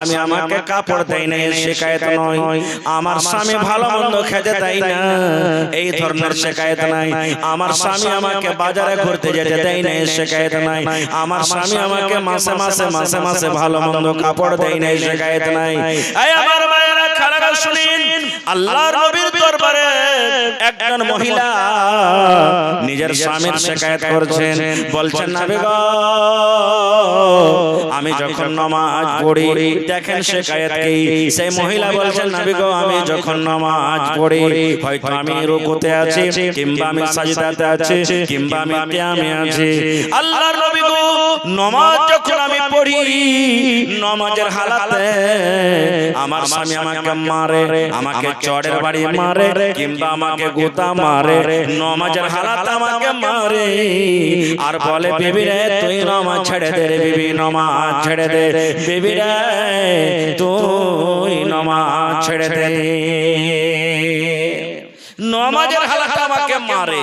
আমি আমাকে কাপড় দেয় না শিকায়ত নয়, আমার স্বামী ভালো মন্দ খেতে দেয় না এই ধরনের শিকায়ত নাই, আমার স্বামী আমাকে বাজারে ঘুরতে যেতে দেয় না শিকায়ত নাই, আমার স্বামী আমাকে মাসে মাসে মাসে মাসে ভালো মন্দ কাপড় দেয় না শিকায়ত নাই। এই আমার মায়েরা খালারা শুনেন, আল্লাহর নবীর দরবারে একজন মহিলা নিজের স্বামীর শিকায়ত করছেন, বলছেন নবী গো আমি যখন নামাজ পড়ি, দেখেন শিকায়ত কি, সেই মহিলা বলছেন নবী গো আমি যখন নামাজ পড়ি হয়তো আমি রুকুতে আছি কিংবা আমি সাজদাতে আছি কিংবা আমি কিয়ামে আছি, আল্লাহর নবী গো নামাজ যখন আমি পড়ি নামাজের হালাতে আমার স্বামী আমাকে মারে, আমাকে চড়ের বাড়ি মারে কিংবা আমাকে গোতা মারে, নামাজের হালাতে আমাকে মারে আর বলে বিবি রে তুই নামাজ ছেড়ে দে রে বিবি, নামাজ ছেড়ে দে বিবি রে তুই নামাজ ছেড়ে দে, নামাজের হালাতে আমাকে মারে।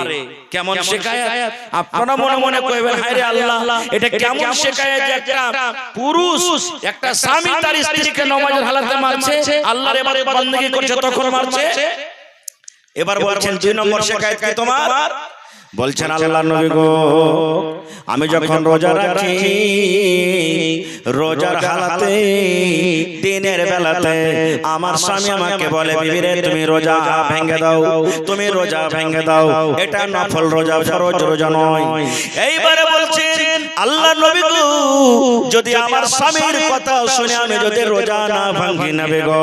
কেমন শিকায়াত? আপনারা মনে মনে কইবেন হায় রে আল্লাহ এটা কেমন শিকায়াত যে একটা পুরুষ একটা স্বামী তার স্ত্রীকে নামাজের হালাতে মারছে, আল্লাহর ইবাদত বندگی করছে তখন মারছে। এবার বলছেন দুই নম্বর শিকায়াত কি তোমার? বলছেন আল্লাহর নবী গো আমি যখন রোজা রাখি রোজার হালাতে দিনের বেলাতে আমার স্বামী আমাকে বলে বিবি রে তুমি রোজা ভেঙে দাও, তুমি রোজা ভেঙে দাও, এটা নফল রোজা ফরজ রোজা নয়। এইবারে বলছেন আল্লাহর নবী গো যদি আমার স্বামীর কথা শুনে আমি যদি রোজা না ভাঙি নবী গো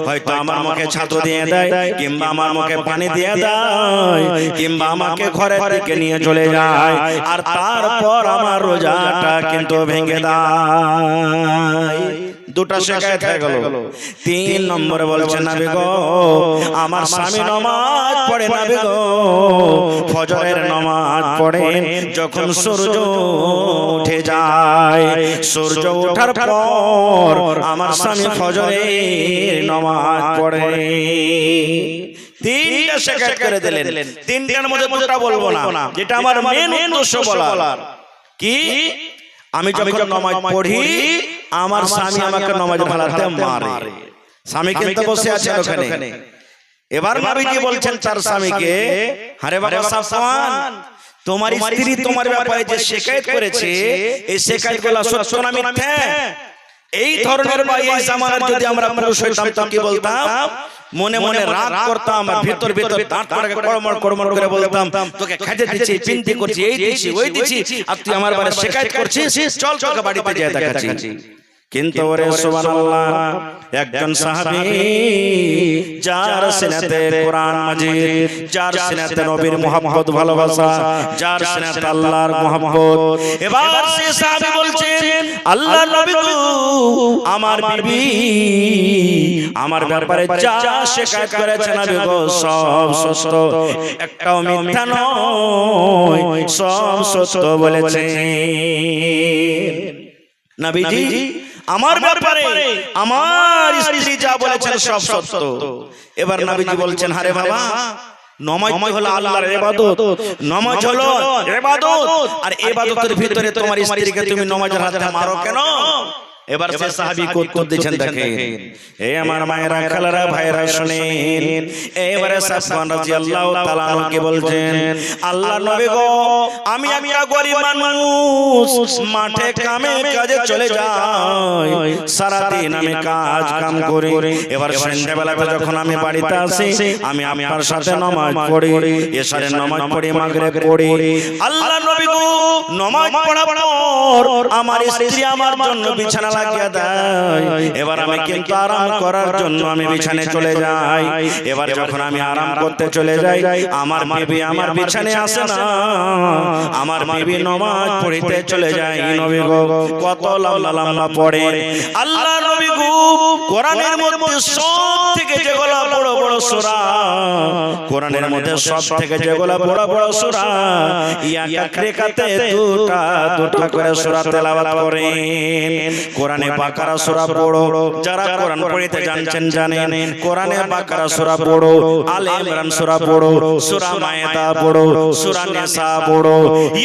হয়তো আমার মুখে ছাতু দিয়ে দেয় কিংবা আমার মুখে পানি দিয়ে দেয় কিংবা আমাকে ঘরে থেকে নিয়ে চলে যায় আর তারপর আমার রোজাটা কিন্তু ভেঙে দেয়। দুটা শিকায়ত হয়ে গেল। তিন নম্বরে বলছেন নবী গো আমার স্বামী নামাজ পড়ে নবী গো ফজরের নামাজ পড়ে যখন সূর্য উঠে যায়, সূর্য ওঠার পর আমার স্বামী ফজরের নামাজ পড়ে। তিনটা শিকায়ত করে দিলেন, তিনটার মধ্যে দুটো বলবো না, যেটা আমার মেন উদ্দেশ্য বলার কি আমি যখন নামাজ পড়ি আমার স্বামী আমাকে নামাজ হালাতে মারে, স্বামী কিন্তু বসে আছে ওখানে। এবার নবীজি বলছেন তার স্বামীকে আরে বাবা সাফওয়ান তোমার স্ত্রী তোমার ব্যাপারে যে শিকায়ত করেছে এই শিকায়তগুলো সত্য না মিথ্যা? এই ধরনের বা এই জামানার যদি আমরা পুরুষ হইতাম তো কি বলতাম? মনে মনে রাগ করতাম আর ভিতর ভিতর দাঁত করে কড়মড় করে বলতাম তোকে খেতে দিচ্ছি পিনতি করছি এই দিচ্ছি ওই দিচ্ছি আর তুই আমার বারে শিকায়ত করছিস, চল তোকে বাড়িতে যেয়ে দেখাচ্ছি। কিন্তু ওরে সুবহানাল্লাহ একজন সাহাবী যার সিনাতে কোরআন মাজিদ, যার সিনাতে নবীর মুহাব্বত ভালোবাসা, যার সিনাতে আল্লাহর মুহাব্বত, এবার সে সাহাবী বলছেন আল্লাহর নবী গো আমার বিবি আমার ব্যাপারে যা শিকায়ত করেছে নবী গো সব সত্য, একটাও মিথ্যা নয়, সব সত্য বলেছে। নবীজি আমার ব্যাপারে আমার স্ত্রী যা বলেছেন সব সত্য। এবার নবীজি বলছেন আরে বাবা নামাজ হলো আল্লাহর ইবাদত, নামাজ হলো ইবাদত আর ইবাদতের ভিতরে তোমার স্ত্রীকে তুমি নামাজের হাতে মারো কেন? এবার সে সাহাবী উত্তর দিয়েছেন দেখেন হে আমার মায়েরা খালারা ভাইরা শুনেন। এবারে সাফওয়ান রাদিয়াল্লাহু তাআলা আনহুকে বলছেন আল্লাহর নবী গো আমি একটা গরীব মানুষ মাঠে কামে কাজে চলে যাই, সারা দিন আমি কাজ কাম করি, এবার সন্ধ্যাবেলাতে যখন আমি বাড়িতে আসি আমি আপনার সাথে নামাজ পড়ি, এশারের নামাজ পড়ি, মাগরিব পড়ি। আল্লাহর নবী গো নামাজ পড়ার পর আমার স্ত্রী আমার জন্য বিছানা লাগিয়ে দেয়, এবার আমি কিন্তু আরাম করার জন্য আমি বিছানায় চলে যাই। এবার যখন আমি আরাম করতে চলে যাই আমার বিবি আমার বিছানায় আসে না, আমার বিবি নামাজ পড়তে চলে যায়। নবী গো কত লম্বা লম্বা পড়ে আল্লাহর নবী গো কোরআনের মধ্যে সব থেকে যেগুলো বড় বড় সূরা, কোরআনের মধ্যে সব থেকে যেগুলো বড় বড় সূরা এক এক রেখাতে দুটা দুটা করে সূরা তেলাওয়াত করেন। কোরআনে বাকারা সূরা পড়ো, যারা কোরআন পড়তে জানছেন জানেন, কোরআনে বাকারা সূরা পড়ো, আলে ইমরান সূরা পড়ো, সূরা মায়েদা পড়ো, সূরা নিসা পড়ো,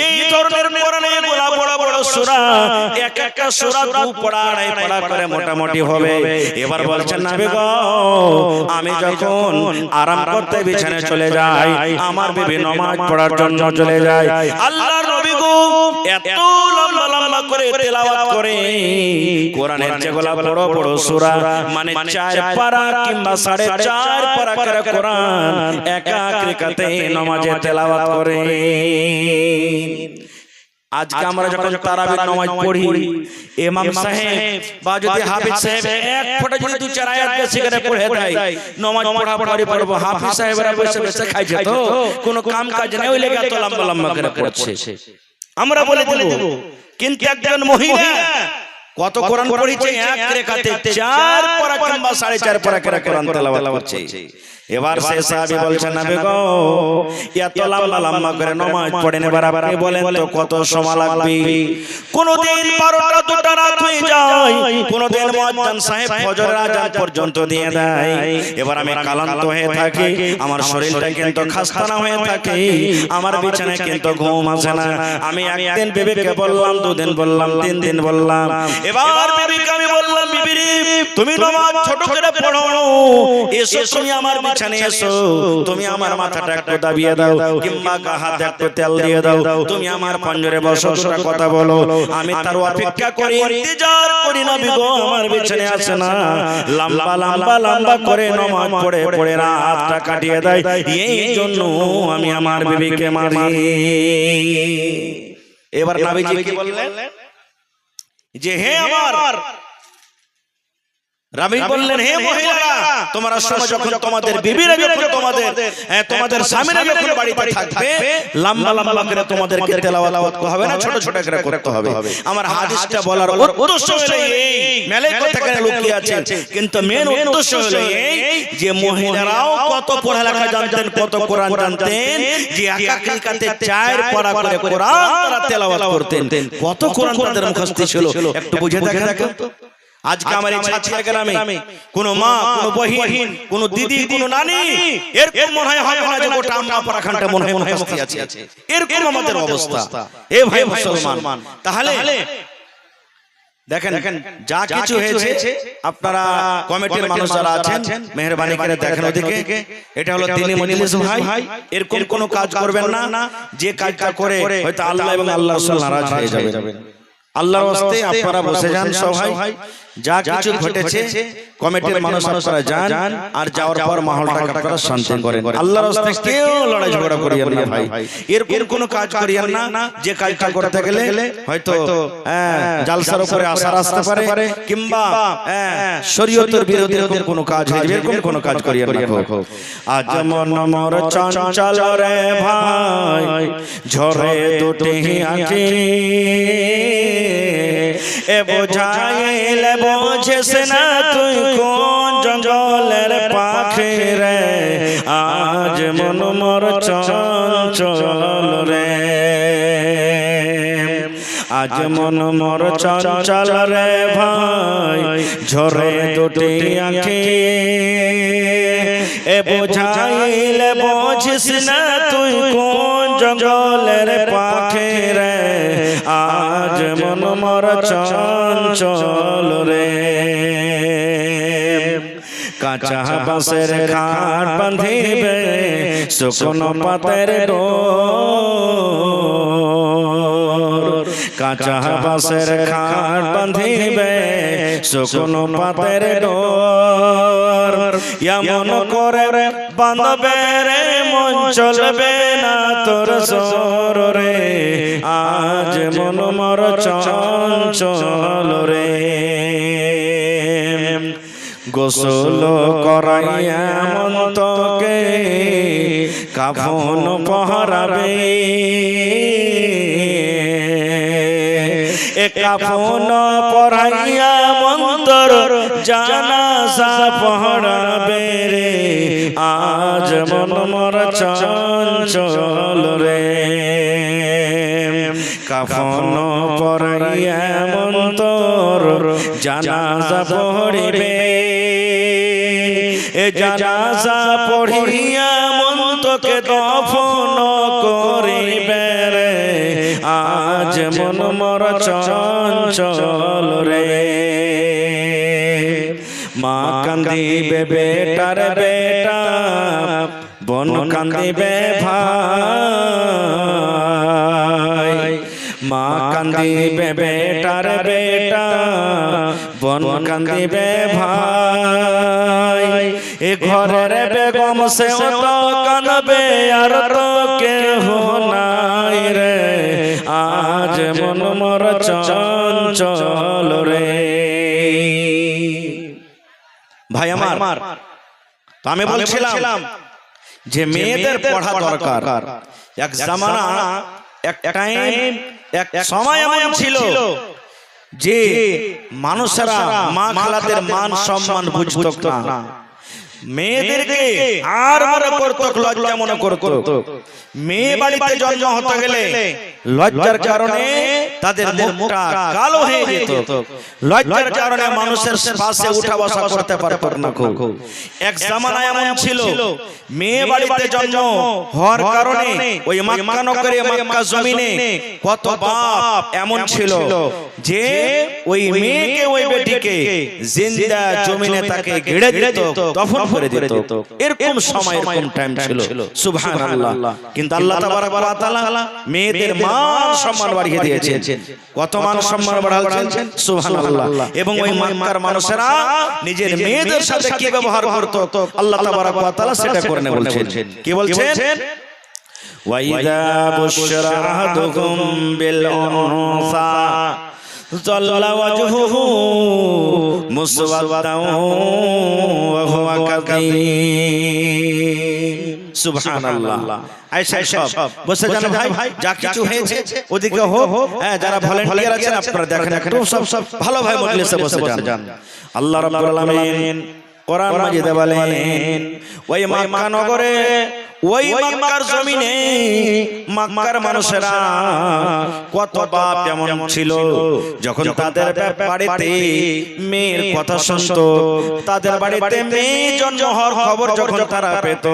এই ধরনের কোরআনে গোলা বড় বড় সূরা, এক একটা সূরা দু পড়া আড়াই পড়া করে মোটামুটি হবে। এবার বলছেন নবী গো, আমি যখন আরাম করতে বিছানায় চলে যাই, আমার বিবি নামাজ পড়ার জন্য চলে যায়, আল্লাহর নবী গো এত লম্বা লম্বা করে তেলাওয়াত করে কোরআনের যেগুলা বড় বড় সূরা, মানে 4 পারা কিংবা 4.5 পারা করে কোরআন একা রাকাতে নামাজে তেলাওয়াত করে। আজকে আমরা যখন তারাবির নামাজ পড়ি, ইমাম সাহেব বা যদি হাফিজ সাহেব এক ফোঁটা যদি 2-4 আয়াত বেশি করে পড়ে দেয়, নামাজ পড়া পড়ব, হাফিজ সাহেবরা বসে বসে খাইছে তো, কোনো কাম কাজ নেই, ওই লেগে এত লম্বা লম্বা করে পড়ছে। আমরা বলে দেব, কিন্তু একজন মহিলা কত কোরআন পড়েছে, এক রাকাতে 4 পারা কিংবা 4.5 পারা করে কোরআন তেলাওয়াত করছে। এবার সে সাহাবী বলছেন নবী গো, এত লম্বা লম্বা করে নামাজ পড়েন, এবার আপনি বলেন তো কত সময় লাগবে? কোনদিন 12টা 2টা রাত হয়ে যায়, কোনদিন মুয়াজ্জিন সাহেব ফজরের আযান পর্যন্ত দিয়ে দেয়। এবার আমি ক্লান্ত হয়ে থাকি, আমার শরীরটা কিন্তু খাস্তানা হয়ে থাকে, আমার বিছানায় কিন্তু ঘুম আসে না। আমি একদিন বিবিকে বললাম, 2 দিন বললাম, 3 দিন বললাম। এবার বিবিকে আমি বললাম, বিবি রে তুমি নামাজ ছোট করে পড়ো, এসো তুমি আমার বিছানায় এসো, তুমি আমার মাথাটা একটু দাবিয়ে দাও কিংবা হাতে একটু তেল দিয়ে দাও, তুমি আমার পাঞ্জরে বসো, দুটো কথা বলো। আমি তার অপেক্ষা করি, ইন্তজার করি, নবী গো আমার বিছানায় আসে না, লম্বা লম্বা লম্বা করে নামাজ পড়ে পড়ে রাতটা কাটিয়ে দেয়। এই জন্য আমি আমার বিবিকে মারি। এবার নবীজি কি বললেন যে হে আমার রাবি বললেন, হে মহিলারা, তোমরা সময় যখন তোমাদের বিবিরা যখন তোমাদের স্বামীরা যখন বাড়িতে থাকবে, লম্বা লম্বা করে তোমাদেরকে তেলাওয়াত করতে হবে না, ছোট ছোট করে করতে হবে। আমার হাদিসটা বলার উদ্দেশ্য হলো এই, মেলে কথা কেন লুকিয়ে আছে, কিন্তু মেন উদ্দেশ্য হলো এই যে মহিলারাও কত পড়ালেখা জানতেন, কত কোরআন জানতেন, যে একা একাতে 4 পারা করে কোরআন তারা তেলাওয়াত করতেন, কত কোরআন তাদের মুখস্থ ছিল, একটু বুঝে দেখেন তো। আজকে আমার এই ছাত্র গ্রামে কোন মা, কোন বহিন, কোন দিদি, কোন নানি এরকম মনে হয় না যে গোটা আম্মা পরাখানটা মনে হয় মুখস্থ আছে, এরকম আমাদের অবস্থা। এ ভাই মুসলমান, তাহলে দেখেন যা কিছু হয়েছে, আপনারা কমিটির মানুষ যারা আছেন মেহেরবানি করে দেখেন ওদিকে, এটা হলো দিনী মজলিস ভাই, এরকম কোন কাজ করবেন না যে কাজটা করে হয়তো আল্লাহ এবং আল্লাহর রাসূল নারাজ হয়ে যাবেন। আল্লাহর ওয়াস্তে আপনারা বসে যান সবাই, যা কিছু ঘটেছে কমিটির মানুষ আপনারা যান, আর যাওয়ার পর মাহলটা আপনারা শান্ত করেন। আল্লাহর ওয়াস্তে কেউ লড়াই ঝগড়া করিয়েন না ভাই, এরকম কোনো কাজ করিয়েন না যে কাজটা করতে গেলে হয়তো জালসার উপরে আসার আসতে পারে কিংবা শরীয়তের বিরোধী এরকম কোনো কাজ হয়, এরকম কোনো কাজ করিয়েন না। আজ মন মোর চঞ্চল রে ভাই, ঝরে দুটি আঁখি, এ বোঝাইলে বোঝেস না তুই কোন জঙ্গলের পাখি রে, আজ মন মোর চঞ্চল রে, আজ মন মোর চঞ্চল রে ভাই, ঝরে দুটি আঁখি, এ বোঝাইলে বোঝিস না তুই কোন জঙ্গলের পাখি রে, আজ মন মোর চঞ্চল রে। কাঁচা বাঁশের খাট বাঁধিবে শুকনো পাতের ডোর, কাঁচা বাঁশের খাট বাঁধিবে শুকনো পাতের ডোর, এমন করে বাঁধবে রে মন চলবে না তোর সর রে, আজ মন মোর চঞ্চল রে। গোসল করাইয়া মন্তকে কাফন পহরাবে, এ কাফন পরাইয়া মন্তর জানাজা পহরাবে রে, আজ মন মোর চঞ্চল রে। কাফন পরাইয়া মন তোর জানাজা পড়িবে এ জানাজা পড়িয়া মন তোকে দফন করিবে রে আজ মন মর চঞ্চল রে মা কান্দিবে বেটার বেটা বন কান্দিবে ভাই মা কান্দিবে বেটার বেটা বন কান্দিবে ভাই এ ঘরের বেগম সে তো কানবে আর তো কেহ নাই রে আজ মন মর চঞ্চল রে ভাই আমার তো আমি বলছিলাম যে মেয়েদের পড়া দরকার এক জামানা এক টাইম এক সময় এমন ছিল যে মানুষেরা মা খালাদের মান সম্মান বুঝতো না মেয়েদেরকে আর মনে করতো লজ্জা মনে করতো মেয়ে বাড়িতে জন্ম হতে গেলে লজ্জার কারণে তাদের মুখটা কালো হয়ে যেত লজ্জার কারণে মানুষের পাশে উঠা বসা করতে পারতো না এক জামানা এমন ছিল মেয়ে বাড়িতে জন্ম হওয়ার কারণে ওই মক্কা নগরে মক্কা জমিনে কত বাপ এমন ছিল যে ওই মেয়েকে ওই বেটিকে জিন্দা জমিনে তাকে গেড়ে দিত দফন করে দিত এরকম সময় এরকম টাইম ছিল সুবহানাল্লাহ কিন্তু আল্লাহ তাবারক ওয়া তাআলা মেয়েদের মান সম্মান বাড়িয়ে দিয়েছেন কত মান সম্মান বাড়াচ্ছেন সুবহানাল্লাহ এবং ওই মক্কার মানুষেরা নিজের মেয়েদের সাথে কি ব্যবহার করত আল্লাহ তাবারক ওয়া তাআলা সেটা করে বলছেন কি বলছেন ওয়াইদা বুশরা আহাদুকুম বিল উনসা ظل وجهه مسودا وهو كظيم সুবহানাল্লাহ আয়েশা সব বসে জানো ভাই যা কিছু হয়েছে ওদিকে হোক হ্যাঁ যারা ভলান্টিয়ার আছেন আপনারা দেখেন একটু সব ভালো ভাই মজলিসে বসে যান আল্লাহ রাব্বুল আলামিন কোরআন মাজিদে বলেন ওই মক্কা নগরে ওই মক্কার জমিনে মক্কার মানুষেরা কত বাপ এমন ছিল যখন তাদের বাড়িতে মেয়ের কথা শুনতো তাদের বাড়িতে মেয়ে জন্ম হওয়ার খবর যখন তারা পেত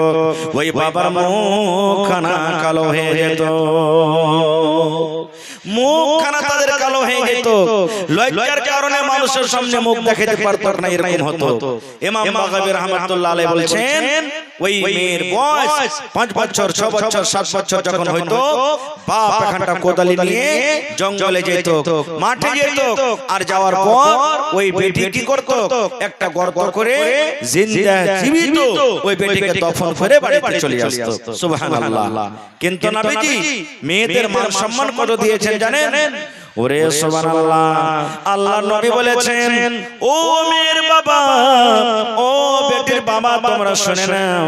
ওই বাবার মুখখানা কালো হয়ে যেত মুখখানা তাদের কালো হয়ে যেত লজ্জার কারণে মানুষের সামনে মুখ দেখাতে পারতো না এরকম হতো ইমাম বাগাবী রাহমাতুল্লাহ আলাইহি বলছেন ওই মেয়ের বয়স 5 বছর 6 বছর 7 বছর যখন হইতো বাপ এখানটা কোদালি নিয়ে জঙ্গলে যেত মাঠে যেত আর যাওয়ার পর ওই বেটি কি করত একটা গর্ত করে জিন্দা জীবিত ওই বেটিকে দফন করে বাড়িতে চলে আসতো সুবহানাল্লাহ কিন্তু নবীজি মেয়েদের মান সম্মান কত দিয়েছেন জানেন ওরে সুবহানাল্লাহ আল্লাহর নবী বলেছেন ও মেয়ের বাবা ও বেটির বাবা তোমরা শুনে নাও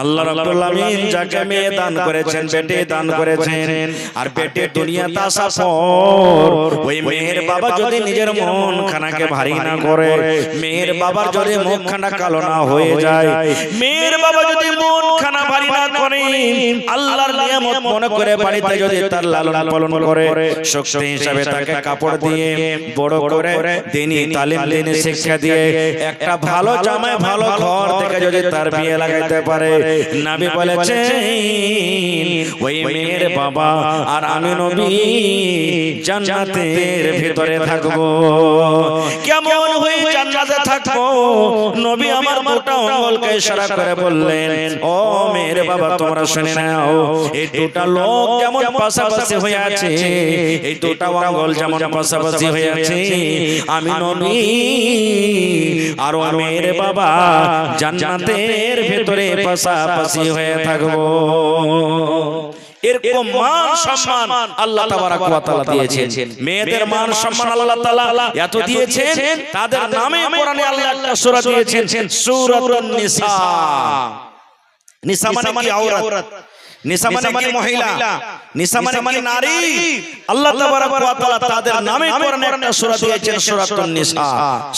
আল্লাহ রাব্বুল আলামিন যাকে মেয়ে দান করেছেন বেটি দান করেছেন আর বেটি দুনিয়াতে আসার পর ওই মেয়ের বাবা যদি নিজের মন খানাকে ভারী না করে মেয়ের বাবার যদি মুখখানা কালো না হয়ে যায় মেয়ের বাবা যদি মন খানা ভারী না করে আল্লাহর নিয়ামত মনে করে বাড়িতে যদি তার লালন পালন করে শক্তি হিসাবে তাকে কাপড় দিয়ে বড় করে দিনী তালিম দিনী শিক্ষা দিয়ে একটা ভালো জামায় ভালো ঘর থেকে যদি তার বিয়ে লাগাইতে পারে নবী বলেছেন ওই মেয়ের বাবা আর আমি নবী জান্নাতের ভিতরে থাকব কেমন হয়ে জান্নাতে থাকব নবী আমার দুটো আঙ্গুলকে ইশারা করে বললেন ও মেয়ের বাবা তোমরা শুনে নাও এই দুটো লোক যেমন পাশাপাশি হয়ে আছে এই দুটো আঙ্গুল যেমন পাশাপাশি হয়ে আছে আমি নবী আর মেয়ের বাবা জান্নাতের ভিতরে পাশাপাশি হয়ে থাকব এরকম মান সম্মান আল্লাহ তাবারক ওয়া তাআলা দিয়েছেন মেয়েদের মান সম্মান আল্লাহ তাআলা এত দিয়েছেন তাদের নামে কোরআনে আল্লাহ একটা সূরা দিয়েছেন সূরাতুন নিসা নিসা মানে কি আওরাত নিসা মানে কি মহিলা, নিসা মানে কি নারী। আল্লাহ তাবারক ওয়া তাআলা তাদের নামে কোরআনে একটা সূরা দিয়েছেন, সূরাতুন নিসা।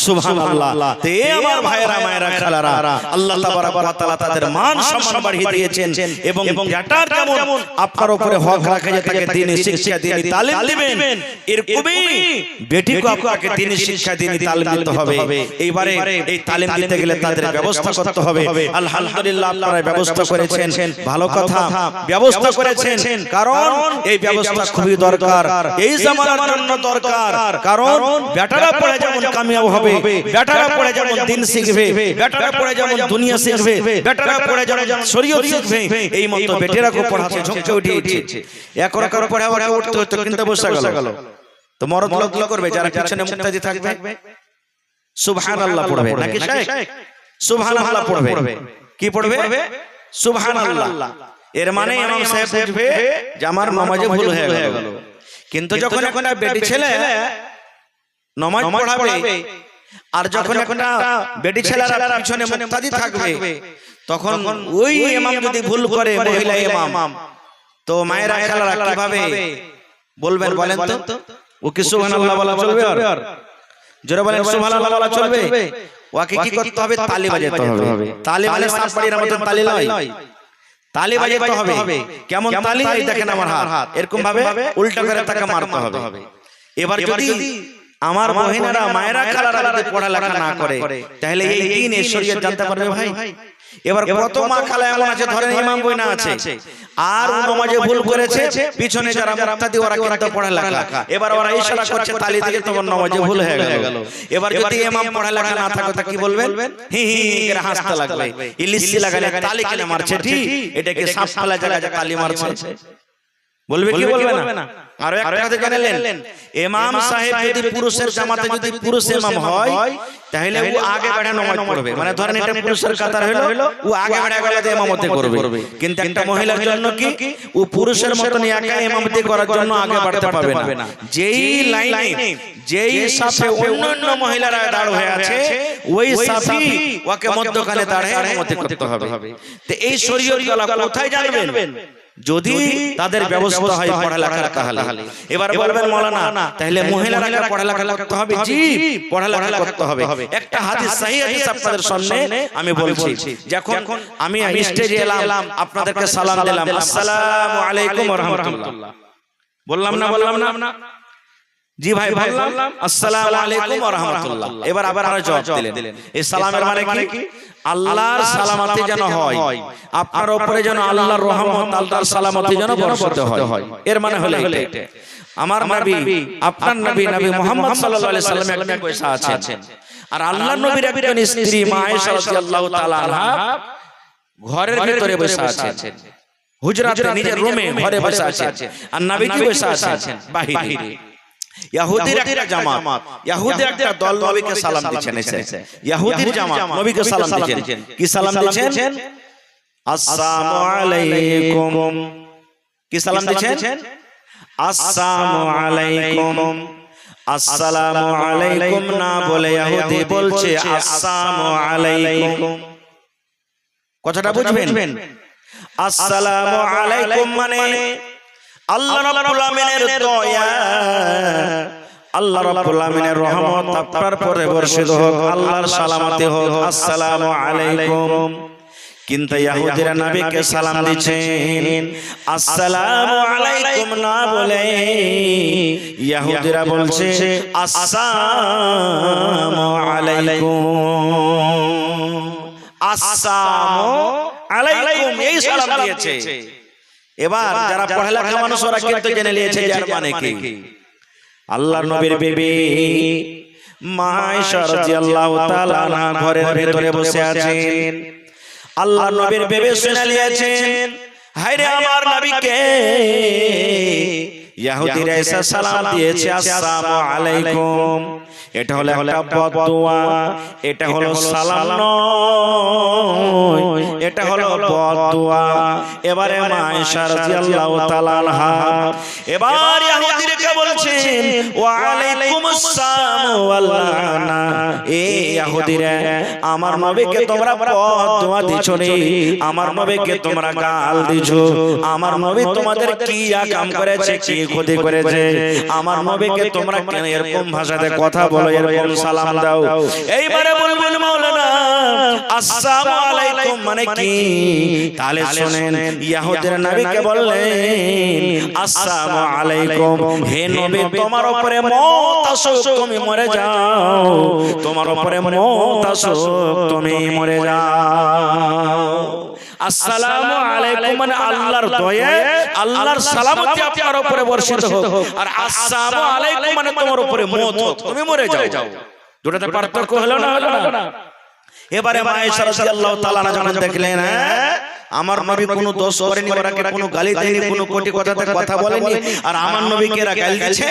সুবহানাল্লাহ। তে আমার ভাইয়েরা মায়েরা খালারা, আল্লাহ তাবারক ওয়া তাআলা তাদের মান সম্মান বাড়িয়ে দিয়েছেন এবং বেটার যেমন আপনার উপরে হক রাখে যে তাকে দ্বীনি শিক্ষা দ্বীনি তালিম দিবেন, এরকমই বেটিকে আপনাকে দ্বীনি শিক্ষা দ্বীনি তালিম দিতে হবে। এইবারে এই তালিম দিতে গেলে তাদের ব্যবস্থা করতে হবে। আলহামদুলিল্লাহ আপনারা ব্যবস্থা করেছেন, ভালো কথা, ব্যবস্থা করেছেন, কারণ এই ব্যবস্থা খুবই দরকার, এই জামানার জন্য দরকার। কারণ বেটারা পড়ে যেমন কামিয়াব হবে, বেটারা পড়ে যেমন দ্বীন শিখবে, বেটারা পড়ে যেমন দুনিয়া শিখবে, বেটারা পড়ে যেমন শরীয়ত শিখবে, এই মতো বেটেরাকে পড়াতে ঝুঁকে উঠেছে। এক রকম পড়ে আবার উঠতে হতো, কিন্তু বসে গেল। তো মরদ লোক করবে যারা পিছনে মুক্তাদি থাকবে, সুবহানাল্লাহ পড়বে নাকি শেখ? সুবহানাল্লাহ পড়বে। কি পড়বে? সুবহানাল্লাহ। এর মানে ইমাম সাহেব বুঝবে যে আমার নামাজে ভুল হয়ে গেল। কিন্তু যখন একটা বেটি ছেলে নামাজ পড়াবে আর যখন একটা বেটি ছেলেরা পিছনে মুক্তাদি থাকবে, তখন ওই ইমাম যদি ভুল করে, মহিলা ইমাম, তো মায়েরা খালারা কিভাবে বলবেন বলেন তো? ও কি সুবহানাল্লাহ বলা চলবে? আর জোরে বলেন সুবহানাল্লাহ বলা চলবে? ওকে কি করতে হবে? তালি বাজাতে হবে। তালি মানে সাপ পাড়ির মতন তালি নয়, তালি বাজাতে হবে। কেমন তালি? এই দেখেন আমার হাত, এরকম ভাবে উল্টা করে তাকে মারতে হবে। এবার যদি আমার বহিনারা মায়েরা খালারা যদি পড়ালেখা না করে, তাহলে এই দিন এই শরীয়ত জানতে পারবে ভাই? এবার কত মা খালা এমন আছে, ধরেন ইমাম বইনা আছে আর ও নামাজে ভুল করেছে, পিছনে যারা মুক্তাদি ওরা কিন্তু পড়ালেখা, এবার ওরা ইশারা করছে তালি দিয়ে, তোমার নামাজে ভুল হয়ে গেল। এবার যদি ইমাম পড়ালেখা না থাকে তা কি বলবেন? হি হি করে হাসতে লাগবে, ইলিশি লাগালে তালি কেন মারছে, ঠিক এটাকে সাপ ফেলা জায়গায় তালি মারছে, বলবে কি বলবে না? আর একটা কথা জানেন, ইমাম সাহেব যদি পুরুষের জামাতে যদি পুরুষ ইমাম হয়, তাহলে ও আগে বেড়ে নামাজ পড়বে। মানে ধরেন এটা পুরুষের কাতার হলো, ও আগে বেড়ে গলাতে ইমামতি করবে। কিন্তু একটা মহিলার জন্য কি, ও পুরুষের মতন একা ইমামতি করার জন্য আগে বাড়তে পারবে না। যেই লাইনে যেই সাফে অন্যান্য মহিলারা দাঁড় হয়ে আছে, ওই সাফি ওকে মধ্যখানে দাঁড়িয়ে ইমামতি করতে হবে। তো এই শরীয়ত গলা কোথায় জানবেন? যদি তাদের ব্যবস্থা হয় পড়ালেখার, তাহলে এবার বলবেন মাওলানা তাহলে মহিলারা পড়ালেখা করতে হবে? জি, পড়ালেখা করতে হবে। একটা হাদিস, সহিহ হাদিস আপনাদের সামনে আমি বলছি। যখন আমি স্টেজে এলাম, আপনাদেরকে সালাম দিলাম, আসসালামু আলাইকুম ওয়া রাহমাতুল্লাহ বললাম না? জি ভাই বললাম, আসসালামু আলাইকুম ওয়া রাহমাতুল্লাহ। এবার আবার জবাব দিলেন। এই সালামের মানে কি? আল্লাহর সালামতি যেন হয়, আপনার উপরে যেন আল্লাহর রহমত, আল্লাহর সালামতি যেন বর্ষিত হয়। এর মানে হলো এটা। আমার নবী, আপনার নবী মুহাম্মদ সাল্লাল্লাহু আলাইহি সাল্লাম একদিন বসে আছেন, আর আল্লাহর নবীর একজন স্ত্রী মা আয়েশা রাদিয়াল্লাহু তাআলা আনহা ঘরের ভিতরে বসে আছেন, হুজরাতে নিজের রুমে ঘরে বসে আছেন, আর নবী কি বসে আছেন বাহিরে। ইহুদির একটা জামাত, ইহুদির একটা দল নবীকে সালাম দিচ্ছেন। ইহুদির জামাত নবীকে সালাম দিচ্ছেন। কি সালাম দিচ্ছেন? আসসালামু আলাইকুম। কি সালাম দিচ্ছেন? আসসালামু আলাইকুম। আসসালামু আলাইকুম না বলে ইহুদি বলছে আসসালামু আলাইকুম। কথাটা বুঝবেন? আসসালামু আলাইকুম মানে আল্লাহ রাব্বুল আমিনের দয়া, আল্লাহ রাব্বুল আমিনের রহমত আপনার পরে বর্ষিত হোক, আল্লাহর সালামতি হোক, আসসালামু আলাইকুম। কিন্তু ইহুদিরা নবীকে সালাম দিচ্ছেন, আসসালামু আলাইকুম না বলে ইহুদিরা বলছে আসসালামু আলাইকুম। আসসালামু আলাইকুম এই সালাম দিয়েছে। এবার যারা পড়ালেখা মানুষ ওরা কিন্তু জেনে নিয়েছে যার মানে কি। আল্লাহর নবীর বিবি মা আয়েশা রাদিয়াল্লাহু তাআলা আনহা ঘরের ভিতরে বসে আছেন। আল্লাহর নবীর বিবি শুনে নিয়েছেন, হায়রে আমার নবীকে ইহুদিরা এসে সালাম দিয়েছে আসসালামু আলাইকুম। এটা হলো একটা বদদুয়া, এটা হলো সালাম নয়, এটা হলো বদদুয়া। এবারে মা আয়েশা রাদিয়াল্লাহু তাআলা আনহা এবার ইহুদিদেরকে বলছে, বলছেন ওয়া আলাইকুমুস সালাম ওয়াল লানা, এই ইহুদিরা আমার নবীকে তোমরা বদদুয়া দিছো রে, আমার নবীকে তোমরা গাল দিছো, আমার নবী তোমাদের কি কাম করেছে, কি ক্ষতি করেছে, আমার নবীকে তোমরা কেন এরকম ভাষাতে কথা বলো, এরকম সালাম দাও। এইবারে বলবেন মাওলানা আসসালামু আলাইকুম মানে কি? তাহলে শুনেন, ইহুদিরা নবীকে বললেন আসসালামু আলাইকুম, হে নবী তোমার উপরে মত আসুক, তুমি মরে যাও, তোমার উপরে মত আসুক, তুমি মরে যাও। আসসালামু আলাইকুম মানে আল্লাহর দয়া, আল্লাহর সালামতি আপনার উপরে বর্ষিত হোক, আর আসসালামু আলাইকুম মানে তোমার উপরে মত হোক, তুমি মরে যাও। দুটোতে পার্থক্য হলো না? হলো না? এবারে মা আয়েশা রাদিয়াল্লাহু তাআলা যখন দেখলেন আমার নবী কোনো দোষ করেনি, ওরাকে কোনো গালি দেয়নি, কোনো কোটি কথাতে কথা বলেনি, আর আমার নবীকে এরা গালি দিচ্ছে,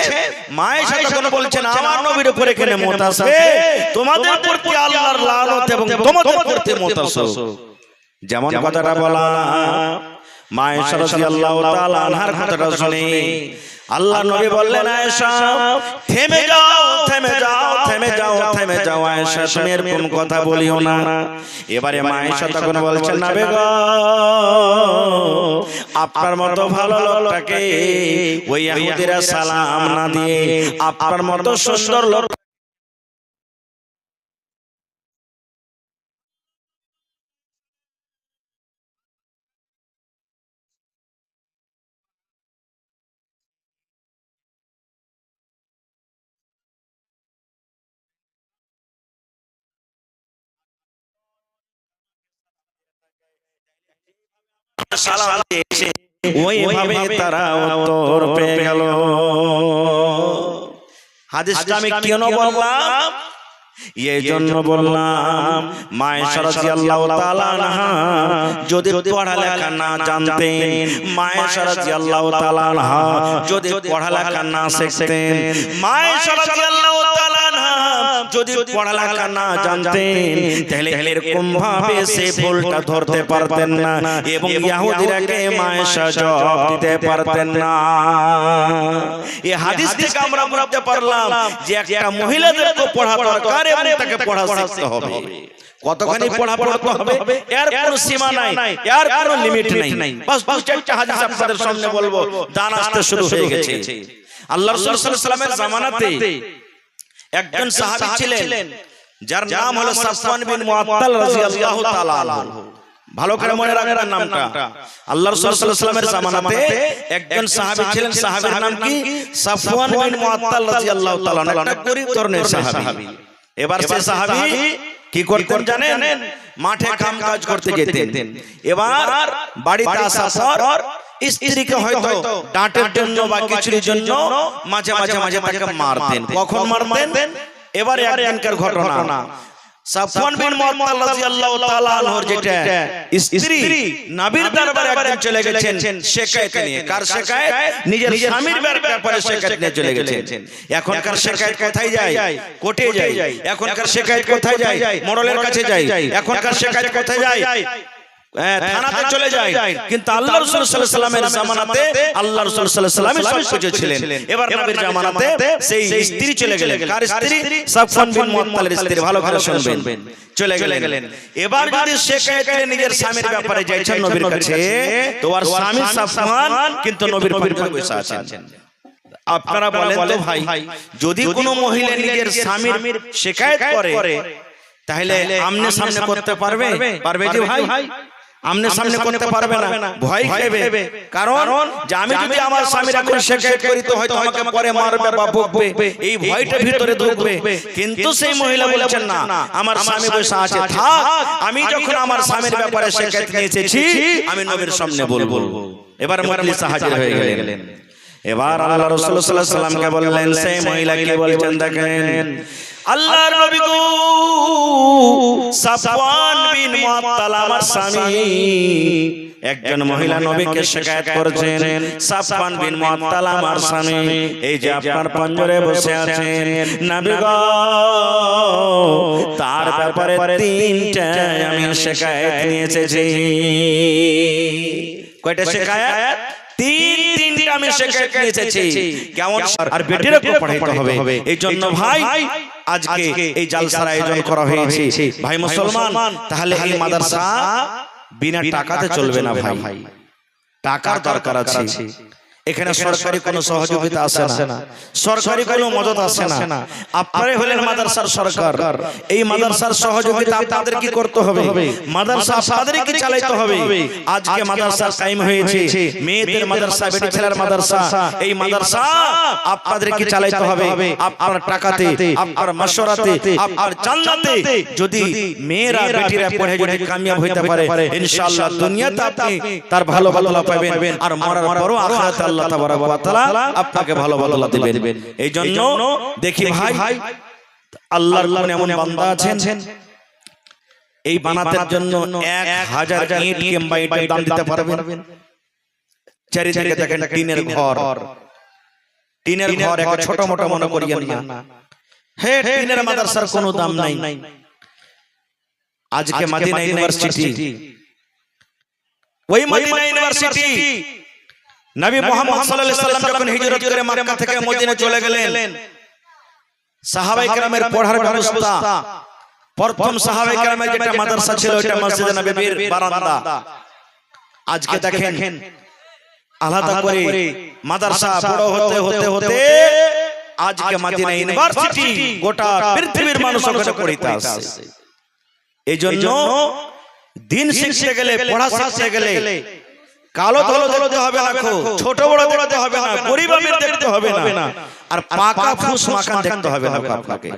মা আয়েশা তখন বলছেন আমার নবীর উপরে কেন মত আসে? তোমাদের প্রতি আল্লাহর লানত এবং তোমাদের প্রতি মত আসে। যেমন কথাটা বলা, মা আয়েশা রাদিয়াল্লাহু তাআলা আনহার কথাটা শুনে আল্লাহ নবী বললেন আয়েশা থেমে যাও, থেমে যাও, থেমে যাও, থেমে যাও আয়েশা, তুমি এরকম কথা বলিও না। এবারে মা আয়েশা তখন বলছেন না বেগম, আপনার মতো ভালো লোকটাকে ওই ইহুদিরা সালাম না দিয়ে আপনার মতো সুন্দর লোক সালাম দিয়েছে, ওইভাবে তারা উত্তর পেয়ে গেল। হাদিসটা আমি কেন বললাম? এই জন্য বললাম মা আয়েশা রাদিয়াল্লাহু তাআলা আনহা যদি পড়ালেখা না জানতেন, মা আয়েশা রাদিয়াল্লাহু তাআলা আনহা যদি পড়ালেখা না শিখতেন, মা আয়েশা রাদিয়াল্লাহু তাআলা আনহা যদি পড়ালেখা না জানতেন, তাহলে এরকম ভাবে সে ভুলটা ধরতে পারতেন না এবং ইহুদিরাকে মা আয়েশা জবাব দিতে পারতেন না। এই হাদিস থেকে আমরা বুঝতে পারলাম যে একটা মহিলাদেরকে পড়া দরকার এবং তাকে পড়া শিখতে হবে। কতখানি পড়া পড়তে হবে এর কোনো সীমা নাই, এর কোনো লিমিট নাই। বাস বাস চারটা হাদিস আপনাদের সামনে বলবো, দান আসতে শুরু হয়ে গেছে। আল্লাহ রাসূল সাল্লাল্লাহু আলাইহি ওয়াসাল্লামের জামানাতে একজন সাহাবী ছিলেন যার নাম হলো সাফওয়ান বিন মুআত্তাল রাদিয়াল্লাহু তাআলা আনহু। ভালো করে মনে রাখবেন নামটা। আল্লাহ রাসূল সাল্লাল্লাহু আলাইহি ওয়াসাল্লামের জামানাতে একজন সাহাবী ছিলেন, সাহাবীর নাম কি? সাফওয়ান বিন মুআত্তাল রাদিয়াল্লাহু তাআলা, একটা গরীব ধরনের সাহাবী। এবার সে সাহাবী কি করতেন জানেন? মাঠে কাম কাজ করতে যেতেন। এবার বাড়িতে আসার পর স্ত্রীকে হয়তো ডাঁটের জন্য বা কিছুর জন্য মাঝে মাঝে মাঝে তাকে মারতেন। কখন মারতেন? এবারে একদিনকার ঘটনা, সাফওয়ান বিন মুআত্তাল রাদিয়াল্লাহু তাআলা আনহুর যেটা স্ত্রী নবীর দরবারে একদিন চলে গেছেন শিকায়েত নিয়ে। কার শিকায়েত? নিজের স্বামীর ব্যাপারে শিকায়েত নিয়ে চলে গেছেন। এখনকার শিকায়েত কোথায় যায়? কোর্টে যায়। এখনকার শিকায়েত কোথায় যায়? মোড়লের কাছে যায়। এখনকার শিকায়েত কোথায় যায়? থানাতে চলে যায়। কিন্তু আল্লাহ রাসূল সাল্লাল্লাহু আলাইহি ওয়াসাল্লামের জামানাতে আল্লাহ রাসূল সাল্লাল্লাহু আলাইহি ওয়াসাল্লাম সবকিছু ছিলেন। এবার নবীর জামানাতে সেই স্ত্রী চলে গেলেন। কার স্ত্রী? সাফওয়ান বিন মুআত্তালের স্ত্রী। ভালো করে শুনবেন, চলে গেলেন। এবার যদি শিকায়েত করে নিজের স্বামীর ব্যাপারে যাইছেন নবীর কাছে, তো আর স্বামী সাফওয়ান কিন্তু নবীর পক্ষে বসে আছেন। আপনারা বলেন তো ভাই, যদি কোনো মহিলা নিজের স্বামীর শিকায়েত করে তাহলে আমনে সামনে করতে পারবে? পারবে যে ভাই? আমনে সামনে করতে পারবে না, ভয় খাবে। কারণ যে আমি যদি আমার স্বামীর এখন শিকায়েত করি তো হয়তো আমাকে পরে মারবে বা বকবে, এই ভয়টা ভিতরে ঢুকবে। কিন্তু সেই মহিলা বলেছেন না, আমার স্বামী বসে আছে, থাক, আমি যখন আমার স্বামীর ব্যাপারে শিকায়েত নিয়ে এসেছি আমি নবীর সামনে বলবো। এবার মজলিসে হাজির হয়ে গেলেন। এবার আল্লাহ রাসূল সাল্লাল্লাহু আলাইহি ওয়াসাল্লামকে বললেন, সেই মহিলা কি বলেছেন দেখেন। আল্লাহর নবী গো, সাফওয়ান বিন মুআত্তাল আমার স্বামী। একজন মহিলা নবীকে শিকায়েত করেছেন, সাফওয়ান বিন মুআত্তাল আমার স্বামী, এই যে আপনার পঞ্জরে বসে আছেন নবী গো, তার ব্যাপারে তিনটা আমি শিকায়েত নিয়ে এসেছি। কয়টা শিকায়েত? তিনটা আমি শেখায়ত নিয়ে এসেছি কেমন আর বেটিরকে পড়াইতে হবে। এই জন্য ভাই আজকে এই জালসার আয়োজন করা হয়েছে ভাই মুসলমান। তাহলে এই মাদ্রাসা বিনা টাকাতে চলবে না ভাই, টাকার দরকার আছে। এখানে সরকারি কোনো সহযোগিতা আসে না, সরকারি কোনো মদত আসে না। আপনারাই হলেন মাদ্রাসার সরকার। এই মাদ্রাসার সহযোগিতা আপনাদের কি করতে হবে? মাদ্রাসা আপনাদের কি চালাইতে হবে। আজকে মাদ্রাসা কায়েম হয়েছে, মেয়েদের মাদ্রাসা, বেটি ছেলের মাদ্রাসা। এই মাদ্রাসা আপনাদের কি চালাইতে হবে। আপনার টাকাতে, আপনার মাশওয়ারাতে, আপনার জান্নাতে যদি মেয়েরা বেটিরা পড়ে যদি কামিয়াব হইতে পারে, ইনশাআল্লাহ দুনিয়াতে আপনি তার ভালো বদলা পাবেন, আর মরার পরও আখিরাতে আল্লাহ তাবারক ওয়া তাআলা আপনাকে ভালো বদলা দিবেন। এই জন্য দেখি ভাই আল্লাহর কোন এমন বান্দা আছেন এই বানাতের জন্য 1000 ইট কিংবা ইটের দাম দিতে পারবেন। চারিদিকে দেখেন টিনের ঘর, টিনের ঘর একটা ছোট মোটো মনে করিয়েন না। হে টিনের মাদ্রাসার কোনো দাম নাই। আজকে মদিনা ইউনিভার্সিটি, ওই মদিনা ইউনিভার্সিটি নবী মুহাম্মদ সাল্লাল্লাহু আলাইহি ওয়াসাল্লাম যখন হিজরত করে মক্কা থেকে মদিনা চলে গেলেন, সাহাবায়ে কেরামের পড়ার ব্যবস্থা, প্রথম সাহাবায়ে কেরামের যেটা মাদ্রাসা ছিল ওটা মসজিদে নববীর বারান্দা। আজকে দেখেন আলাদা করে মাদ্রাসা বড় হতে হতে হতে আজকে মদিনা ইউনিভার্সিটি গোটা পৃথিবীর মানুষ ওখানে পড়িতে আসে। এই জন্য দিন শিখতে গেলে, পড়া শিখতে গেলে কালো ধলো ধরতে হবে না, ছোট বড় দেখতে হবে না, গরিব আমির দেখতে হবে না, আর পাকা ফুস মাখান দেখতে হবে না আপনাকে।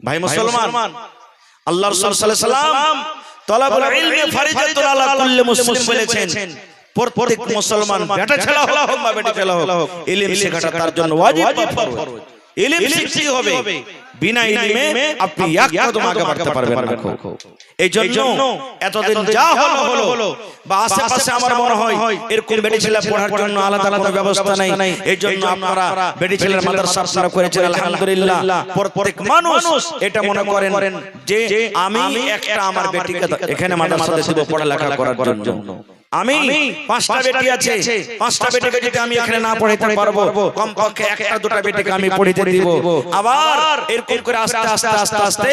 ভাই মুসলমান, আল্লাহ রাসূল সাল্লাল্লাহু আলাইহি ওয়াসাল্লাম তলাবুল ইলমি ফারিজাতুন আলা কুল্লি মুসলিম বলেছেন, প্রত্যেক মুসলমান বেটা ছেলে হোক বা বেটি ছেলে হোক ইলম শেখাটা তার জন্য ওয়াজিব বা ফরজ। ইলম শিখতে হবে, বিনা ইলমে আপনি এক কদম আগে বাড়তে পারবেন না। এই জন্য এতদিন যা হলো বা আশেপাশে আমার মনে হয় এরকম বেটি ছেলে পড়ার জন্য আলাদা আলাদা ব্যবস্থা নাই। এই জন্য আপনারা বেটি ছেলের মাদ্রাসা আপনারা করেছেন, আলহামদুলিল্লাহ। প্রত্যেক মানুষ এটা মনে করেন যে আমি একটা আমার বেটিকে এখানে মাদ্রাসাতে দেব পড়ালেখা করার জন্য। আমি 5টা বেটি আছে, 5টা বেটিকে যদি আমি এখানে না পড়াইতে পারবো, কমপক্ষে একটা দুটো বেটিকে আমি পড়াইতে দিব। আবার এরকম করে আস্তে আস্তে আস্তে আস্তে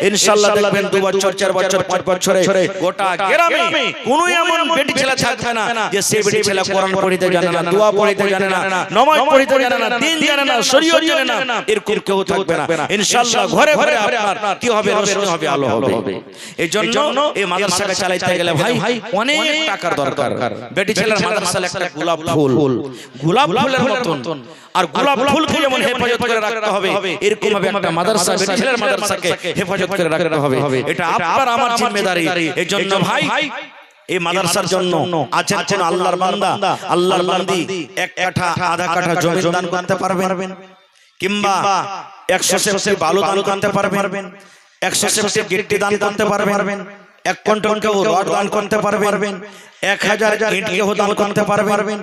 ইনশাআল্লাহ দেখবেন 2 বছর 4 বছর 5 বছরে গোটা গ্রামে কোনো এমন বেটি ছেলে থাকবে না যে সে বেটি ছেলে কোরআন পড়িতে জানে না, দোয়া পড়িতে জানে না, নামাজ পড়িতে জানে না, দিন জানে না, শরীয়ত জানে না, এরকম কেউ থাকবে না। ইনশাআল্লাহ ঘরে ঘরে আপনার কি হবে, রোশনি হবে, আলো হবে। এই জন্য এই মাদ্রাসাকে চালাইতে গেলে ভাই অনেক টাকার দরকার। বেটি ছেলের মাদ্রাসায় একটা গোলাপ ফুলের মতন, আর গোলাপ ফুলকে যেমন হেফাজত করে রাখতে হবে, এরকম ভাবে একটা মাদ্রাসা বেটি ছেলের মাদ্রাসাকে হেফাজত করে রাখতে হবে। এটা আপনার আমার জিম্মেদারি। এই জন্য ভাই এই মাদ্রাসার জন্য আছেন কোন আল্লাহর বান্দা, আল্লাহর বান্দি 1 কাঠা আধা কাঠা জমি দান করতে পারবেন, কিংবা 100 সেফটি বালু দান করতে পারবেন, 100 সেফটি গিট্টি দান করতে পারবেন, 1 কুইন্টাল কেউ রড দান করতে পারবেন, 1000 ইট কেউ দান করতে পারবেন।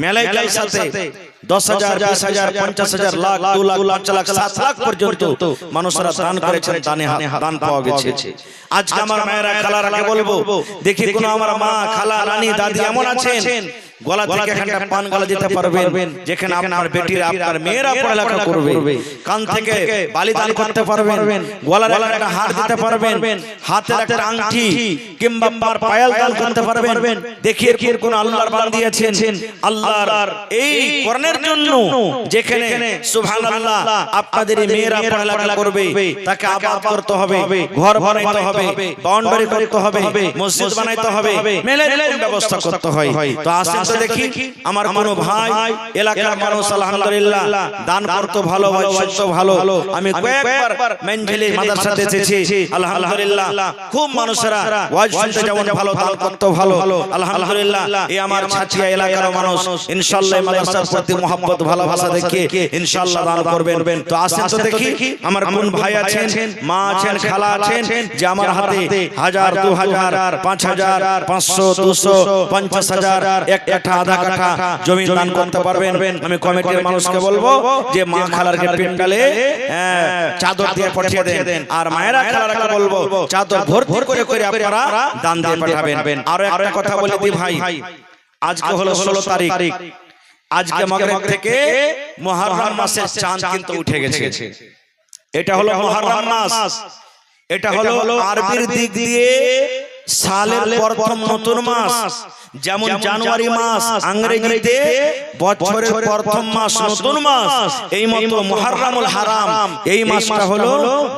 মেলায় জালসাতে 10,000 20,000 50,000 লাখ 2 লাখ 5 লাখ 7 লাখ পর্যন্ত মানুষরা দান করেছেন, দান পাওয়া গেছে। আজকে আমার মায়েরা খালারাকে বলবো, দেখি কোন আমার মা খালা রানী দাদি এমন আছেন গলা থেকে একটা পান গলা দিতে পারবেন, যেখানে আপনার বেটিরা আপনার মেয়েরা পড়ালেখা করবে, কান থেকে বালি দান করতে পারবেন, গলার একটা হার দিতে পারবেন, হাতের একটা আংটি কিংবা পায়েল দান করতে পারবেন। দেখি এর কোন আল্লাহর বান্দি আছেন আল্লাহর এই কোরআনের জন্য, যেখানে সুবহানাল্লাহ আপনাদের মেয়েরা পড়ালেখা করবে, তাকে আবাদ করতে হবে, ঘর বানাইতে হবে, বাউন্ডারি করতে হবে, মসজিদ বানাইতে হবে, মেলার ব্যবস্থা করতে হয়। তো আসেন তো দেখি আমার কোন ভাই এলাকার মানুষ আলহামদুলিল্লাহ দান করতে ভালো হয়, সত্য ভালো। আমি কয়েকবার মেনঝেলি মাদ্রাসাতে এসেছি, আলহামদুলিল্লাহ খুব মানুষরা ওয়াজ শুনতে যেমন ভালো, দান করতে ভালো, আলহামদুলিল্লাহ। এই আমার ছাচিয়া এলাকার মানুষ ইনশাআল্লাহ মাদ্রাসার প্রতি মহব্বত ভালোবাসা দেখিয়ে ইনশাআল্লাহ দান করবেন। তো আসেন তো দেখি আমার কোন ভাই আছেন, মা আছেন, খালা আছেন, যে আমার হাতে 1000 2000 5000 500 200 50,000 1 কাঠা আধা কাঠা জমি দান করতে পারবেন। আমি কমিটির মানুষকে বলবো যে মা খালারকে পিন্ডালে চাদর দিয়ে পাঠিয়ে দেন, আর মায়েরা খালারকে বলবো চাদর ভর্তি করে করে আপনারা দান দিয়ে পাঠাবেন। আর একটা কথা বলে দিই ভাই, আজকে হলো 16 তারিখ, আজকে মাগরিব থেকে মুহররম মাসের চাঁদ কিন্তু উঠে গেছে। এটা হলো মুহররম মাস, এটা হলো আরবির দিক দিয়ে সালের প্রথম নতুন মাস। যেমন জানুয়ারি মাস ইংরেজিতে বছরের প্রথম মাস, নতুন মাস। এই মতো মুহররমুল হারাম এই মাসটা হলো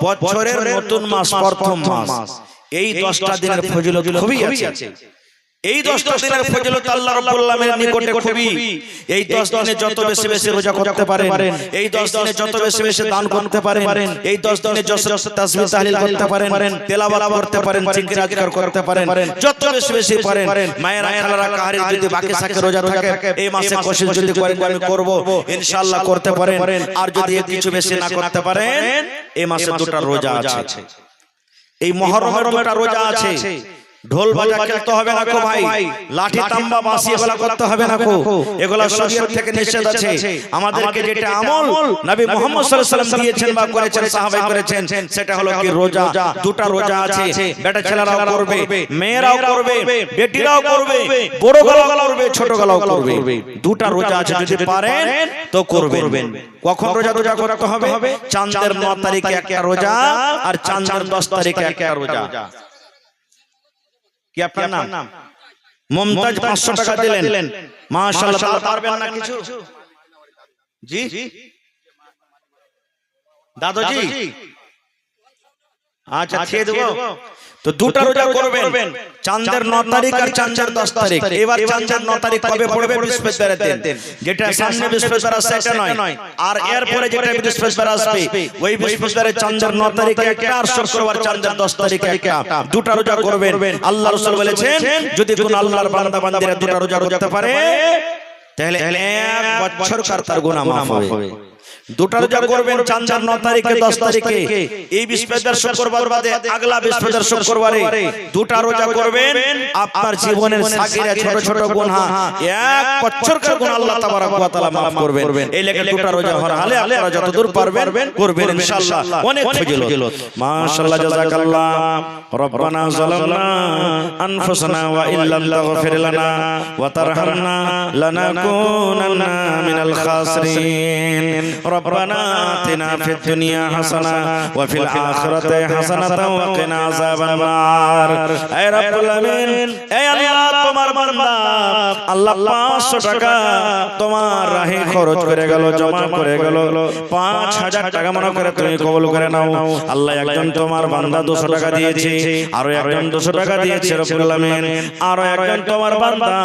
বছরের নতুন মাস, প্রথম মাস। এই 10টা দিনের ফজিলত খুবই আছে। এই 10টা দিনের ফজিলত আল্লাহ রাব্বুল আলামিনের নিকটে খুবই। এই 10 দিনে যত বেশি বেশি রোজা করতে পারেন, এই 10 দিনে যত বেশি বেশি দান করতে পারেন, এই 10 দিনে যত তাসবিহ তাহলিল করতে পারেন, তেলাওয়াত করতে পারেন, জিকির আজকার করতে পারেন, যত বেশি বেশি পারেন। মায়েরা খালারা কাহারি যদি বাকি থাকে রোজা থাকে, এই মাসে কোশিশ যদি করেন আমি করব, ইনশাআল্লাহ করতে পারেন। আর যদি কিছু বেশি না করতে পারেন, এই মাসে দুটো রোজা আছে। এই মুহররমের দুটো রোজা আছে। ঢোল বাজা খেলতে হবে না কো ভাই, লাঠি তাম্বা বাঁশি এগুলা করতে হবে না কো, এগুলা শরীয়ত থেকে নিষেধ আছে। আমাদেরকে যেটা আমল নবী মুহাম্মদ সাল্লাল্লাহু আলাইহি ওয়াসাল্লাম দিয়েছেন বা করেছেন, সাহাবায়ে করেছেন, সেটা হলো কি রোজা। দুটো রোজা আছে, বেটা ছেলেরাও করবে, মেয়েরাও করবে, বেটিরাও করবে, বড় গলাও করবে, ছোট গলাও করবে। দুটো রোজা আছে, যদি পারেন তো করবেন। কখন রোজা করতে হবে? চাঁদের 9 তারিখে একটা রোজা, আর চাঁদের 10 তারিখে একটা রোজা। কি আপনার নাম? মুমতাজ 500 টাকা দিলেন, মাশাআল্লাহ। তাহলে পারবেন না কিছু? জি দাদাজি, আচ্ছা দিয়ে দেব। তো দুটো রোজা করবেন, চাঁদের 9 তারিখ আর চাঁদের 10 তারিখ। এবার চাঁদের 9 তারিখ কবে পড়বে? বৃহস্পতিবারের দিন। যেটা সামনে বৃহস্পতিবার আছে এটা নয়, আর এর পরে যেটা বৃহস্পতিবার আসবে ওই বৃহস্পতিবারে চাঁদের 9 তারিখে একটা, আর শুক্রবার চাঁদের 10 তারিখে একটা। দুটো রোজা করবেন। আল্লাহ রাসূল বলেছেন যদি কোন আল্লাহর বান্দা বান্দিরা দুটো রোজা করতে পারে তাহলে 1 বছরকার তার গুনাহ মাফ হবে। দুটো রোজা করবেন চাঁদের 9 তারিখে 10 তারিখে। এই বৃহস্পতিবার শুক্রবার বাদে আগলা বৃহস্পতিবার শুক্রবারে দুটো রোজা করবেন, আপনার জীবনের সাগীরা ছোট ছোট গুনাহ 1 বছরকার গুনাহ আল্লাহ তাবারক ওয়া তাআলা maaf করবেন। এই লেগে দুটো রোজা হওয়ার হালে আপনারা যতদূর পারবেন করবেন ইনশাআল্লাহ। অনেক ফজিলত। মাশাআল্লাহ, জাযাকাল্লাহ। রব্বানা যালামনা আনফুসানা ওয়া ইল্লাম তাগফির লানা ওয়া তারহামনা লানাকুনান্না মিনাল খাসিরিন। ربنا آتنا في الدنيا حسنة وفي الآخرة حسنة وقنا عذاب النار। اے رب العالمین، اے اللہ তোমার বান্দা আল্লাহ 500 টাকা তোমার রাহে খরচ করে গেল, জমা করে গেল। 5000 টাকা মনে করে তুমি কবুল করে নাও। আল্লাহ একজন তোমার বান্দা 200 টাকা দিয়েছে, আরো একজন 200 টাকা দিয়েছে রব্বুল আলামিন, আরো একজন তোমার বান্দা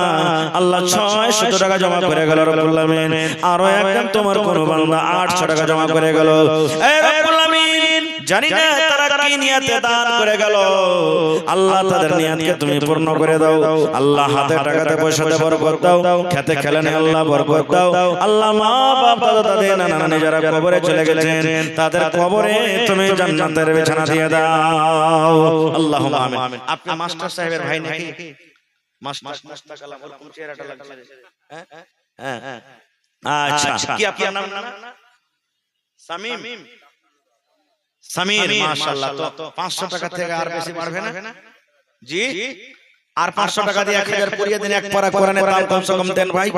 আল্লাহ 600 টাকা জমা করে গেল রব্বুল আলামিন, আরো একজন তোমার কোন বান্দা 800 টাকা জমা করে গেল। এ রব্বুল আমিন, জানি না তারা কি নিয়তে দান করে গেল, আল্লাহ তাদের নিয়তকে তুমি পূর্ণ করে দাও। আল্লাহ হাতে টাকাতে পয়সাতে বরকত দাও, খেতে খেলেনে আল্লাহ বরকত দাও। আল্লাহ মা বাবা দাদা নানা নানি যারা কবরে চলে গেছেন তাদের কবরে তুমি জান্নাতের বিছানা দিয়ে দাও। আল্লাহুম্মা আমিন। আপনি মাস্টার সাহেবের ভাই নাকি? মাস্টার মুস্তাকালাম ওরকম চেহারাটা লাগছে। হ্যাঁ হ্যাঁ, আচ্ছা। কি আপনার নাম? সামিম। সামির, মাশাআল্লাহ। তো 500 টাকা থেকে আর বেশি বাড়বে না জি? আর 500 টাকা দিয়ে 1000 পড়িয়ে দিন। এক পারা কোরআনের দাম কমসে কম দেন ভাই।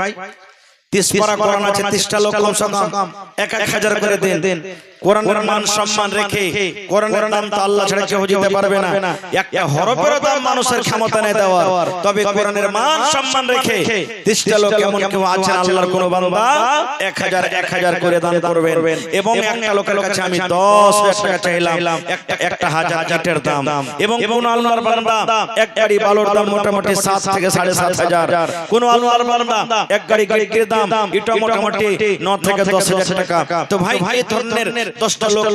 30 পারা কোরআন আছে, 30টা লোক কমসে কম 1000 করে দেন। কোরআনের মান সম্মান রেখে, কোরআনের দাম তো আল্লাহ ছাড়া কেউ দিতে পারবে না। একটা হরফের দাম মানুষের ক্ষমতা নেই দেওয়ার, তবে কোরআনের মান সম্মান রেখে 30টা লোক এমন কেউ আছেন আল্লাহর কোন বান্দা 1000 করে দান করবেন। এবং একটা লোকের কাছে আমি 10,000 টাকা চাইলাম, একটা 1000 ইটের দাম। এবং কোন আল্লাহর বান্দা এক গাড়ি বালুর দাম মোটামুটি 7 থেকে 7,500, কোন আল্লাহর বান্দা এক গাড়ি গিরির দাম এটা মোটামুটি 9 থেকে 10,000 টাকা। তো ভাই এই ধরনের 10টা লোক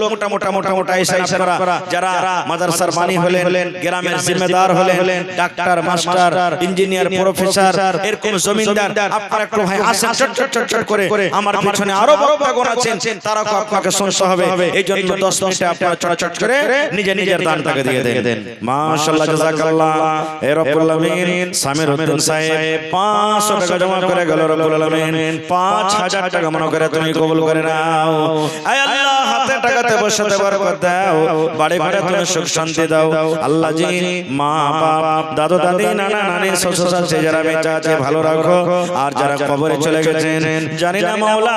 মোটা এসে আপনারা যারা মাদ্রাসার মানি হলেন, গ্রামের জিম্মেদার হলেন, ডাক্তার, মাস্টার, ইঞ্জিনিয়ার, প্রফেসর, এরকম জমিদার, আপনারা একটু ভাই আসেন চট করে। আমার পিছনে আরো বড় ভাগন আছেন, তারা আপনাকে শুনতে হবে। এই জন্য 10 মিনিটে আপনারা চট করে নিজের দানটাকে দিয়ে দেন। মাশাআল্লাহ, জাযাকাল্লাহ। এ রব্বুল আমিন, সামির উদ্দিন সাহেব 500 টাকা জমা করে গেল রব্বুল আমিন। 5000 টাকা মনে করে তুমি কবুল করে নাও। আয় আল্লাহ, হাতে টাকাতে বসাতে বরকত দাও, বাড়ি ঘরে তুমি সুখ শান্তি দাও আল্লাহ জি। মা বাপ দাদু দাদি নানা নানি শ্বশুর শাশুড়ি যারা বেঁচে আছে ভালো রাখো, আর যারা কবরে চলে গেছেন জানি না মাওলা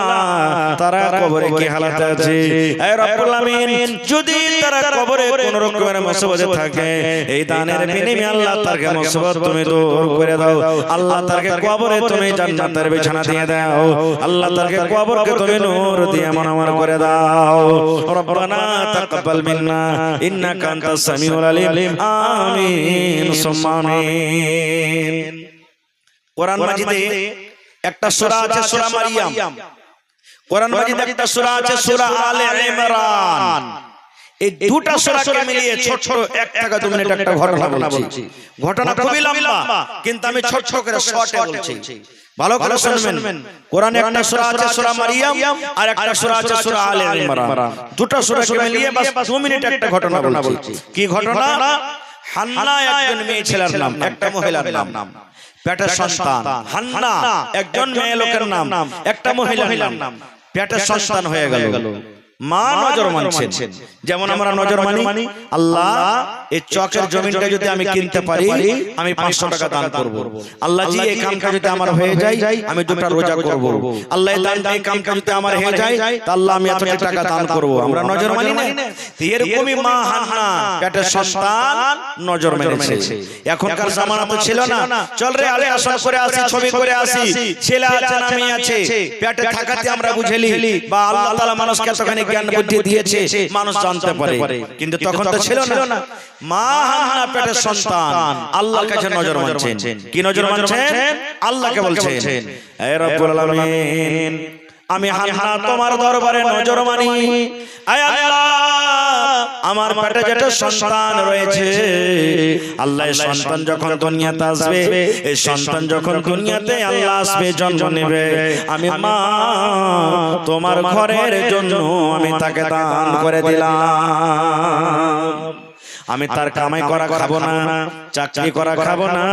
তারা কবরে কি হালাতে আছে। হে রব্বুল আমিন, যদি তারা কবরে কোন রকমের মুসিবতে থাকে এই দানের বিনিময়ে আল্লাহ তারকে মুসিবত তুমি দূর করে দাও। আল্লাহ তারকে কবরে তুমি জান্নাতের বিছানা দিয়ে দাও। আল্লাহ তারকে কবরকে তুমি নূর দিয়ে মনোমর করে দাও। রব্বানা তাকাব্বাল মিন্না ইন্নাকা আনতাস সামিউল আলিম। আমিন সুম্মা আমিন। কোরআন মাজিদে একটা সূরা আছে সূরা মারিয়াম, কোরআন মাজিদে একটা সূরা আছে সূরা আলে ইমরান। এই দুটো সূরাকে মিলিয়ে ছোট এক টাকা 2 মিনিট একটা ঘটনা বলছি। ঘটনা খুবই লম্বা কিন্তু আমি ছোট ছোট করে শর্টে বলছি, ভালো করে শুনবেন। কোরআনে একটা সূরা আছে সূরা মারিয়াম আর একটা সূরা আছে সূরা আলে ইমরান। দুটো সূরাকে মিলিয়ে বাস 2 মিনিট একটা ঘটনা বলছি। কি ঘটনা? হান্না একজন মেয়ে ছেলের নাম, একটা মহিলার নাম, পেটের সন্তান। হান্না একজন মেয়ে লোকের নাম, একটা মহিলার নাম, পেটের সন্তান হয়ে গেল। মা নজর মানছেন, যেমন আমরা নজর মানি। আল্লাহ এই চকের জমিনটা যদি আমি কিনতে পারি আমি 500 টাকা দান করব। আল্লাহ জি এই কামটা যদি আমার হয়ে যায় আমি 2টা রোজা করব। আল্লাহ এই কামটা যদি আমার হয়ে যায় তা আল্লাহ আমি এত টাকা দান করব। আমরা নজর মানি না? এরকমই মা হান্না পেটের সন্তান নজর মেনেছে। এখনকার জামানা তো ছিল না, চল রে আলে আসন করে আসি, ছবি করে আসি, ছেলে আছে না মেয়ে আছে, পেটে থাকাতে আমরা বুঝেলি বা আল্লাহ তাআলা মানুষকে এতখানি জ্ঞান বুদ্ধি দিয়েছে মানুষ জানতে পারে, কিন্তু তখন তো ছিল না। মা হান্না পেটের সন্তান আল্লাহর কাছে নজর মানছেন। কি নজর মানছেন? আল্লাহকে বলছেন, হে রব্বুল আলামিন আমি হান্না তোমার দরবারে নজর মানি। আয় আল্লাহ আমার পেটে যেটা সন্তান রয়েছে আল্লাহ এই সন্তান যখন দুনিয়াতে আসবে, এই সন্তান যখন দুনিয়াতে আল্লাহ আসবে জন্ম নেবে, আমি মা তোমার ঘরের জন্য আমি তাকে দান করে দিলাম। আমি তার কামাই করা খাবো না, চাকরি করা খাবো না,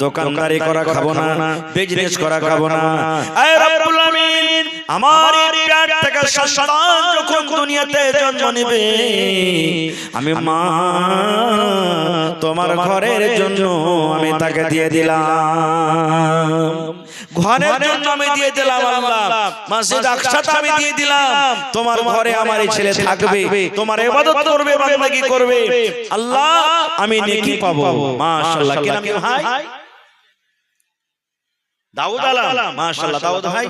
দোকানদারি করা খাবো না, বিজনেস করা খাবো না। আয় রব্বুল আমিন আমার এই পেট থেকে সন্তান যখন দুনিয়াতে জন্ম নেবে আমি মা তোমার ঘরের জন্য আমি তাকে দিয়ে দিলাম। ঘরের জন্য আমি দিয়ে দিলাম আল্লাহ, মসজিদ আকসাতে আমি দিয়ে দিলাম। তোমার ঘরে আমার এই ছেলে থাকবে, তোমার ইবাদত করবে, বান্দাগি করবে, আল্লাহ আমি নেকি পাবো। মাশাআল্লাহ। কি নাম ভাই? দাউদ আলাম। মাশাআল্লাহ দাউদ ভাই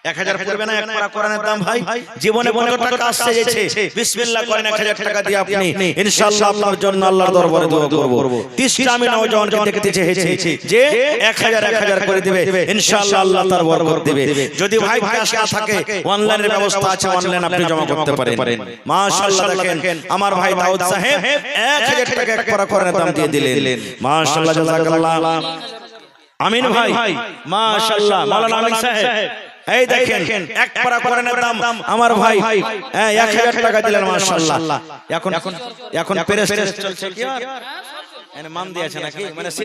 1000 পড়বে না এক পারা কোরআনের দাম ভাই? জীবনে কত টাকা আসছে যেছে বিসমিল্লাহ করেন 1000 টাকা দিয়ে আপনি ইনশাআল্লাহ আপনার জন্য আল্লাহর দরবারে দোয়া করব। 30টা আমি নওজওয়ানকে দেখতে চেয়েছি যে 1000 করে দিবে, ইনশাআল্লাহ আল্লাহ তার বরকত দিবে। যদি ভাই ক্যাশ না থাকে অনলাইনের ব্যবস্থা আছে, অনলাইন আপনি জমা করতে পারেন। মাশাআল্লাহ দেখেন আমার ভাই দাউদ সাহেব 1000 টাকা এক পারা কোরআনের দাম দিয়ে দিলেন। মাশাআল্লাহ জাযাকাল্লাহ। আমিন ভাই মাশাআল্লাহ। মাওলানা আমিন সাহেব এই দেখেন এক পারা কোরআনের দাম আমার ভাই 1000 টাকা দিলেন। মাশাআল্লাহ। এখন প্রেস চলছে কি আর এনে মান দিয়েছে নাকি মানে